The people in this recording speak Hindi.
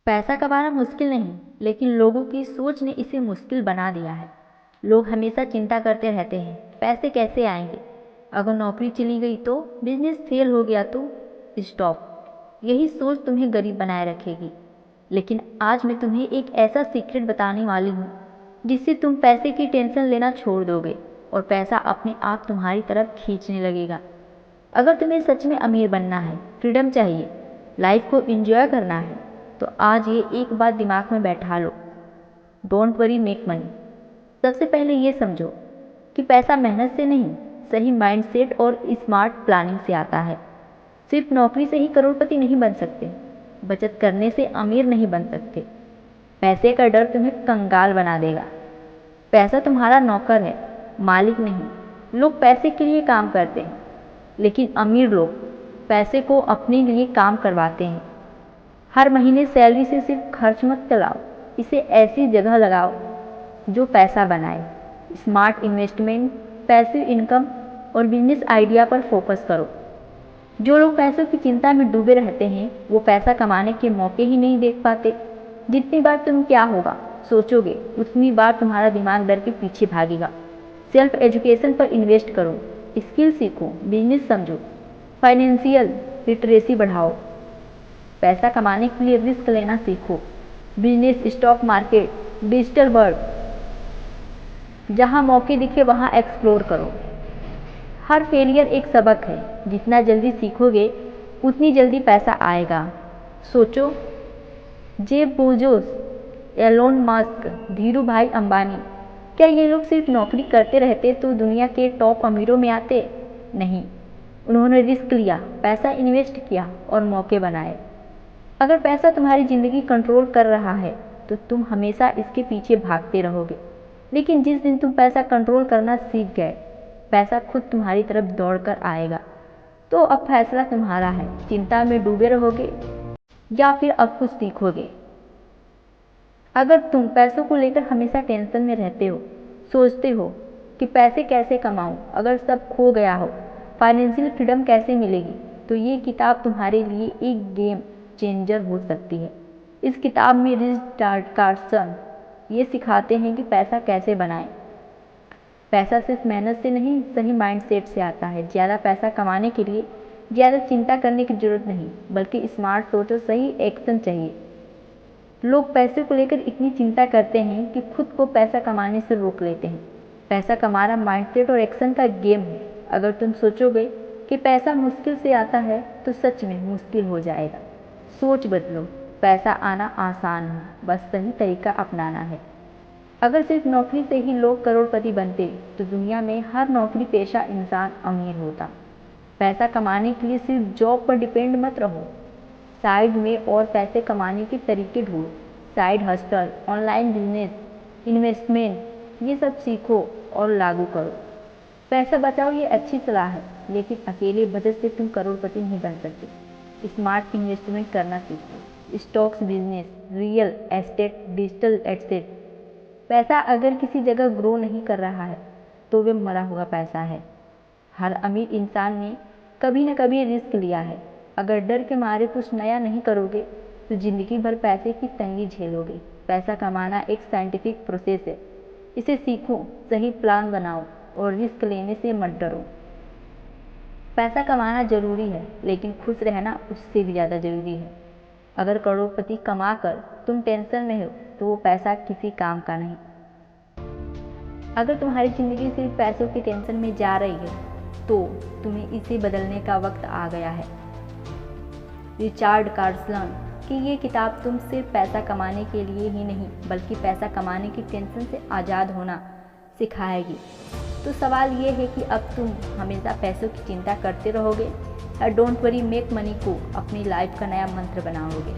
पैसा कमाना मुश्किल नहीं, लेकिन लोगों की सोच ने इसे मुश्किल बना दिया है। लोग हमेशा चिंता करते रहते हैं, पैसे कैसे आएंगे, अगर नौकरी चली गई तो, बिजनेस फेल हो गया तो। स्टॉप। यही सोच तुम्हें गरीब बनाए रखेगी। लेकिन आज मैं तुम्हें एक ऐसा सीक्रेट बताने वाली हूँ जिससे तुम पैसे की टेंशन लेना छोड़ दोगे और पैसा अपने आप तुम्हारी तरफ खींचने लगेगा। अगर तुम्हें सच में अमीर बनना है, फ्रीडम चाहिए, लाइफ को एंजॉय करना है, तो आज ये एक बात दिमाग में बैठा लो। Don't worry make money. सबसे पहले ये समझो कि पैसा मेहनत से नहीं, सही माइंडसेट और स्मार्ट प्लानिंग से आता है। सिर्फ नौकरी से ही करोड़पति नहीं बन सकते, बचत करने से अमीर नहीं बन सकते। पैसे का डर तुम्हें कंगाल बना देगा। पैसा तुम्हारा नौकर है, मालिक नहीं। लोग पैसे के लिए काम करते हैं, लेकिन अमीर लोग पैसे को अपने लिए काम करवाते हैं। हर महीने सैलरी से सिर्फ खर्च मत चलाओ, इसे ऐसी जगह लगाओ जो पैसा बनाए। स्मार्ट इन्वेस्टमेंट, पैसिव इनकम और बिजनेस आइडिया पर फोकस करो। जो लोग पैसों की चिंता में डूबे रहते हैं वो पैसा कमाने के मौके ही नहीं देख पाते। जितनी बार तुम क्या होगा सोचोगे, उतनी बार तुम्हारा दिमाग डर के पीछे भागेगा। सेल्फ एजुकेशन पर इन्वेस्ट करो, स्किल सीखो, बिजनेस समझो, फाइनेंशियल लिटरेसी बढ़ाओ। पैसा कमाने के लिए रिस्क लेना सीखो। Business, stock market, digital world, जहां मौके दिखे वहां एक्सप्लोर करो। हर फेलियर एक सबक है। जितना जल्दी सीखोगे उतनी जल्दी पैसा आएगा। सोचो, Jeff Bezos, Elon Musk, Dhirubhai Ambani, क्या ये लोग सिर्फ नौकरी करते रहते तो दुनिया के टॉप अमीरों में आते? नहीं, उन्होंने रिस्क लिया, पैसा इन्वेस्ट किया और मौके बनाए। अगर पैसा तुम्हारी ज़िंदगी कंट्रोल कर रहा है तो तुम हमेशा इसके पीछे भागते रहोगे। लेकिन जिस दिन तुम पैसा कंट्रोल करना सीख गए, पैसा खुद तुम्हारी तरफ दौड़ कर आएगा। तो अब फैसला तुम्हारा है, चिंता में डूबे रहोगे या फिर अब कुछ सीखोगे। अगर तुम पैसों को लेकर हमेशा टेंशन में रहते हो, सोचते हो कि पैसे कैसे कमाऊं, अगर सब खो गया हो, फाइनेंशियल फ्रीडम कैसे मिलेगी, तो ये किताब तुम्हारे लिए एक गेम चेंजर हो सकती है। इस किताब में रिच डैड कार्सन ये सिखाते हैं कि पैसा कैसे बनाएं। पैसा सिर्फ मेहनत से नहीं, सही माइंडसेट से आता है। ज़्यादा पैसा कमाने के लिए ज़्यादा चिंता करने की जरूरत नहीं, बल्कि स्मार्ट सोच और सही एक्शन चाहिए। लोग पैसे को लेकर इतनी चिंता करते हैं कि खुद को पैसा कमाने से रोक लेते हैं। पैसा कमाना माइंडसेट और एक्शन का गेम है। अगर तुम सोचोगे कि पैसा मुश्किल से आता है तो सच में मुश्किल हो जाएगा। सोच बदलो, पैसा आना आसान है, बस सही तरीका अपनाना है। अगर सिर्फ नौकरी से ही लोग करोड़पति बनते तो दुनिया में हर नौकरी पेशा इंसान अमीर होता। पैसा कमाने के लिए सिर्फ जॉब पर डिपेंड मत रहो, साइड में और पैसे कमाने के तरीके ढूंढो। Side hostel, online business, investment, ये सब सीखो और लागू करो। पैसा बचाओ ये अच्छी सलाह है, लेकिन अकेले बचत से तुम करोड़पति नहीं बन सकते। स्मार्ट इन्वेस्टमेंट करना सीखो, stocks, business, real estate, digital asset. पैसा अगर किसी जगह ग्रो नहीं कर रहा है तो वे मरा हुआ पैसा है। हर अमीर इंसान ने कभी न कभी रिस्क लिया है। अगर डर के मारे कुछ नया नहीं करोगे तो जिंदगी भर पैसे की तंगी झेलोगे। पैसा कमाना एक साइंटिफिक प्रोसेस है, इसे सीखो, सही प्लान बनाओ और रिस्क लेने से मत डरो। पैसा कमाना जरूरी है, लेकिन खुश रहना उससे भी ज़्यादा जरूरी है। अगर करोड़पति कमा कर तुम टेंशन में हो तो वो पैसा किसी काम का नहीं। अगर तुम्हारी ज़िंदगी सिर्फ पैसों की टेंशन में जा रही है तो तुम्हें इसे बदलने का वक्त आ गया है। रिचर्ड कार्सन की ये किताब तुम सिर्फ पैसा कमाने के लिए ही नहीं, बल्कि पैसा कमाने की टेंशन से आज़ाद होना सिखाएगी। तो सवाल ये है कि अब तुम हमेशा पैसों की चिंता करते रहोगे या डोंट वरी मेक मनी को अपनी लाइफ का नया मंत्र बनाओगे।